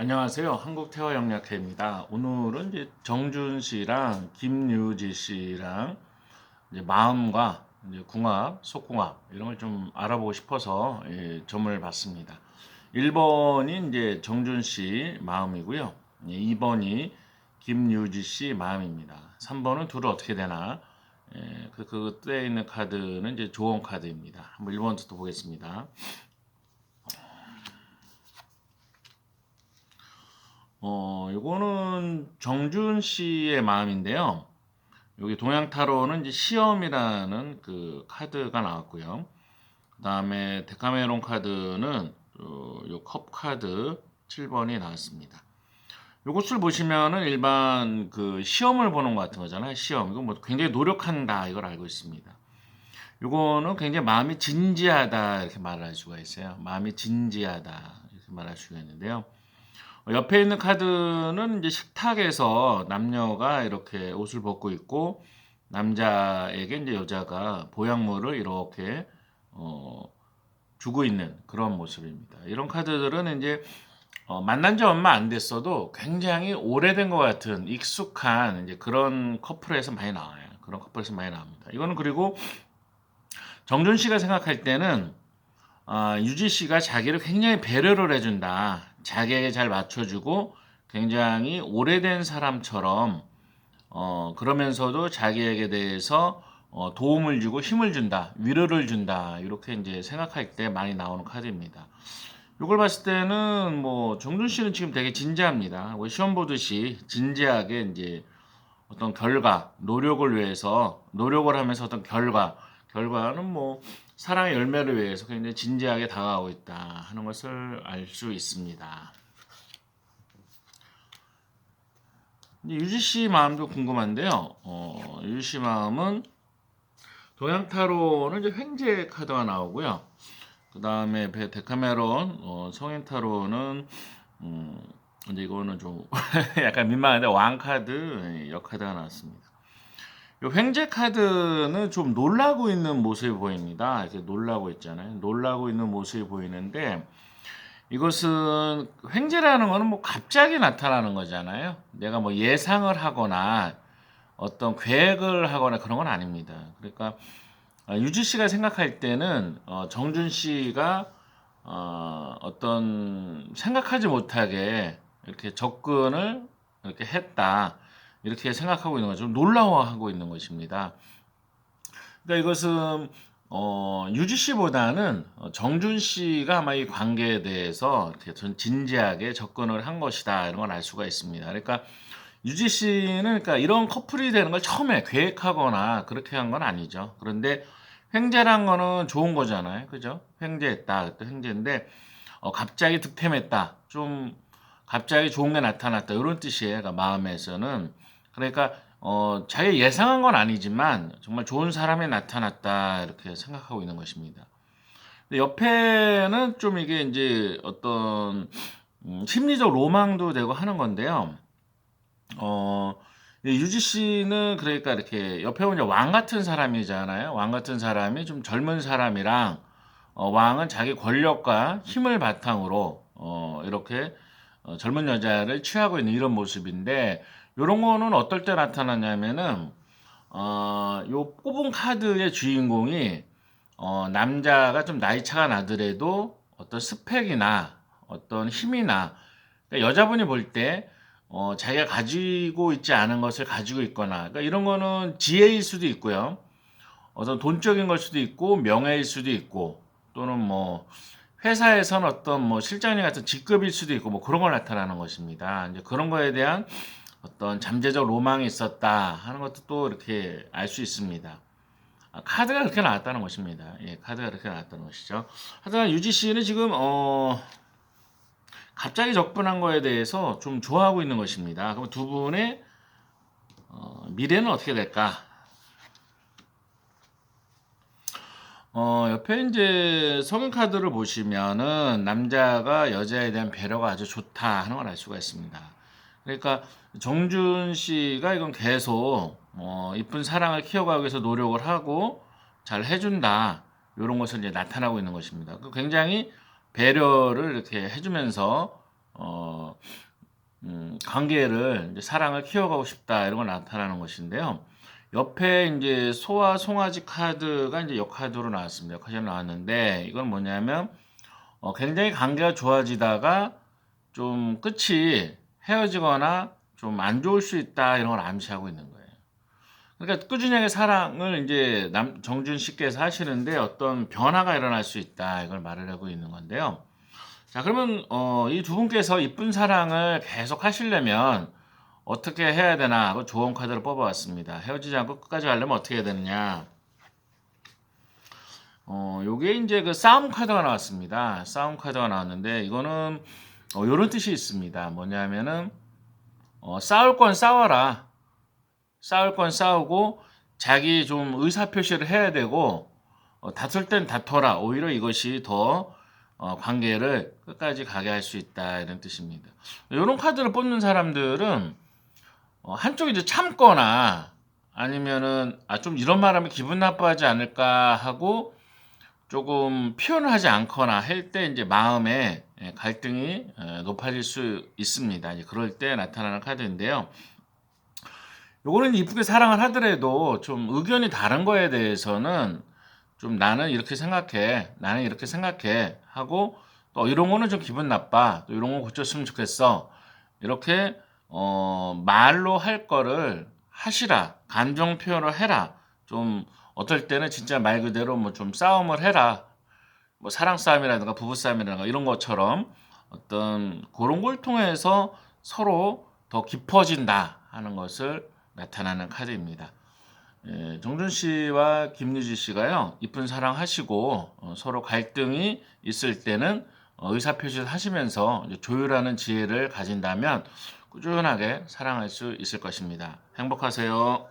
안녕하세요. 한국태화영약회입니다. 오늘은 이제 정준 씨랑 김유지 씨랑 이제 마음과 이제 궁합, 속궁합 이런 걸 좀 알아보고 싶어서 점을 봤습니다. 1번이 이제 정준 씨 마음이고요. 2번이 김유지 씨 마음입니다. 3번은 둘은 어떻게 되나? 그 뜨에 있는 카드는 이제 조언 카드입니다. 한번 1번부터 보겠습니다. 요거는 정준 씨의 마음인데요. 여기 동양 타로는 이제 시험이라는 그 카드가 나왔고요. 그다음에 데카메론 카드는 요 컵 카드 7번이 나왔습니다. 요것을 보시면은 일반 그 시험을 보는 것 같은 거잖아요. 시험. 이거 뭐 굉장히 노력한다 이걸 알고 있습니다. 요거는 굉장히 마음이 진지하다 이렇게 말할 수가 있어요. 마음이 진지하다 이렇게 말할 수가 있는데요. 옆에 있는 카드는 이제 식탁에서 남녀가 이렇게 옷을 벗고 있고 남자에게 이제 여자가 보약물을 이렇게 어, 주고 있는 그런 모습입니다. 이런 카드들은 이제 만난 지 얼마 안 됐어도 굉장히 오래된 것 같은 익숙한 이제 그런 커플에서 많이 나와요. 그런 커플에서 많이 나옵니다. 이거는 그리고 정준 씨가 생각할 때는 유지 씨가 자기를 굉장히 배려를 해준다. 자기에게 잘 맞춰주고 굉장히 오래된 사람처럼 그러면서도 자기에게 대해서 도움을 주고 힘을 준다, 위로를 준다 이렇게 이제 생각할 때 많이 나오는 카드입니다. 이걸 봤을 때는 뭐 정준 씨는 지금 되게 진지합니다. 뭐 시험 보듯이 진지하게 이제 어떤 결과, 노력을 위해서 노력을 하면서 어떤 결과는 뭐 사랑의 열매를 위해서 굉장히 진지하게 다가가고 있다 하는 것을 알 수 있습니다. 유지 씨 마음도 궁금한데요. 유지 씨 마음은 동양 타로는 이제 횡재 카드가 나오고요. 그 다음에 데카메론 성인 타로는 음, 이제 이거는 좀 약간 민망한데 왕 카드 역 카드가 나왔습니다. 이 횡재 카드는 좀 놀라고 있는 모습이 보입니다. 이렇게 놀라고 있잖아요. 놀라고 있는 모습이 보이는데 이것은 횡재라는 거는 뭐 갑자기 나타나는 거잖아요. 내가 뭐 예상을 하거나 어떤 계획을 하거나 그런 건 아닙니다. 그러니까 유지 씨가 생각할 때는 정준 씨가 어떤 생각하지 못하게 이렇게 접근을 이렇게 했다. 이렇게 생각하고 있는 거죠. 놀라워하고 있는 것입니다. 그러니까 이것은 유지 씨보다는 정준 씨가 아마 이 관계에 대해서 이렇게 전 진지하게 접근을 한 것이다 이런 걸 알 수가 있습니다. 그러니까 유지 씨는 그러니까 이런 커플이 되는 걸 처음에 계획하거나 그렇게 한 건 아니죠. 그런데 횡재란 거는 좋은 거잖아요, 그죠? 횡재했다, 또 횡재인데 갑자기 득템했다, 좀 갑자기 좋은 게 나타났다 이런 뜻이에요. 그러니까 마음에서는 그러니까 자기 예상한 건 아니지만 정말 좋은 사람이 나타났다 이렇게 생각하고 있는 것입니다. 근데 옆에는 좀 이게 이제 어떤 심리적 로망도 되고 하는 건데요. 어, 유지 씨는 그러니까 이렇게 옆에 보면 왕 같은 사람이잖아요. 왕 같은 사람이 좀 젊은 사람이랑 왕은 자기 권력과 힘을 바탕으로 이렇게 젊은 여자를 취하고 있는 이런 모습인데 이런 거는 어떨 때 나타나냐면은 요 뽑은 카드의 주인공이 남자가 좀 나이 차가 나더라도 어떤 스펙이나 어떤 힘이나 그러니까 여자분이 볼 때 자기가 가지고 있지 않은 것을 가지고 있거나 그러니까 이런 거는 지혜일 수도 있고요. 어떤 돈적인 걸 수도 있고 명예일 수도 있고 또는 뭐 회사에선 어떤 뭐 실장님 같은 직급일 수도 있고 뭐 그런 걸 나타나는 것입니다. 이제 그런 거에 대한 어떤 잠재적 로망이 있었다 하는 것도 또 이렇게 알 수 있습니다. 카드가 그렇게 나왔다는 것입니다. 예, 카드가 그렇게 나왔다는 것이죠. 하여간 유지 씨는 지금 갑자기 접근한 거에 대해서 좀 좋아하고 있는 것입니다. 그럼 두 분의 미래는 어떻게 될까? 옆에 이제 성인 카드를 보시면은 남자가 여자에 대한 배려가 아주 좋다 하는 걸 알 수가 있습니다. 그러니까 정준 씨가 이건 계속 이쁜 사랑을 키워가기 위해서 노력을 하고 잘 해준다 이런 것을 이제 나타나고 있는 것입니다. 굉장히 배려를 이렇게 해주면서 어, 관계를 이제 사랑을 키워가고 싶다 이런 걸 나타나는 것인데요. 옆에 이제 소와 송아지 카드가 이제 역카드로 나왔습니다. 역카드로 나왔는데 이건 뭐냐면 굉장히 관계가 좋아지다가 좀 끝이 헤어지거나 좀 안 좋을 수 있다 이런 걸 암시하고 있는 거예요. 그러니까 꾸준하게 사랑을 이제 정준 씨께서 하시는데 어떤 변화가 일어날 수 있다 이걸 말을 하고 있는 건데요. 자, 그러면 이 두 분께서 이쁜 사랑을 계속 하시려면 어떻게 해야 되나 그 조언 카드를 뽑아왔습니다. 헤어지지 않고 끝까지 가려면 어떻게 해야 되느냐. 요게 이제 그 싸움 카드가 나왔습니다. 싸움 카드가 나왔는데 이거는 요런 뜻이 있습니다. 뭐냐면은 싸울 건 싸워라. 싸울 건 싸우고 자기 좀 의사 표시를 해야 되고 다툴 땐 다퉈라. 오히려 이것이 더 관계를 끝까지 가게 할 수 있다 이런 뜻입니다. 이런 카드를 뽑는 사람들은 한쪽이 이제 참거나 아니면은 좀 이런 말하면 기분 나빠하지 않을까 하고 조금 표현을 하지 않거나 할 때 이제 마음에 갈등이 높아질 수 있습니다. 이제 그럴 때 나타나는 카드인데요. 요거는 이쁘게 사랑을 하더라도 좀 의견이 다른 거에 대해서는 좀 나는 이렇게 생각해. 나는 이렇게 생각해. 하고 또 이런 거는 좀 기분 나빠. 또 이런 거 고쳤으면 좋겠어. 이렇게 말로 할 거를 하시라. 감정 표현을 해라. 좀 어떨 때는 진짜 말 그대로 뭐 좀 싸움을 해라. 뭐 사랑 싸움이라든가 부부 싸움이라든가 이런 것처럼 어떤 그런 걸 통해서 서로 더 깊어진다 하는 것을 나타나는 카드입니다. 예, 정준 씨와 김유지 씨가요, 이쁜 사랑 하시고, 서로 갈등이 있을 때는 의사표시를 하시면서 이제 조율하는 지혜를 가진다면 꾸준하게 사랑할 수 있을 것입니다. 행복하세요.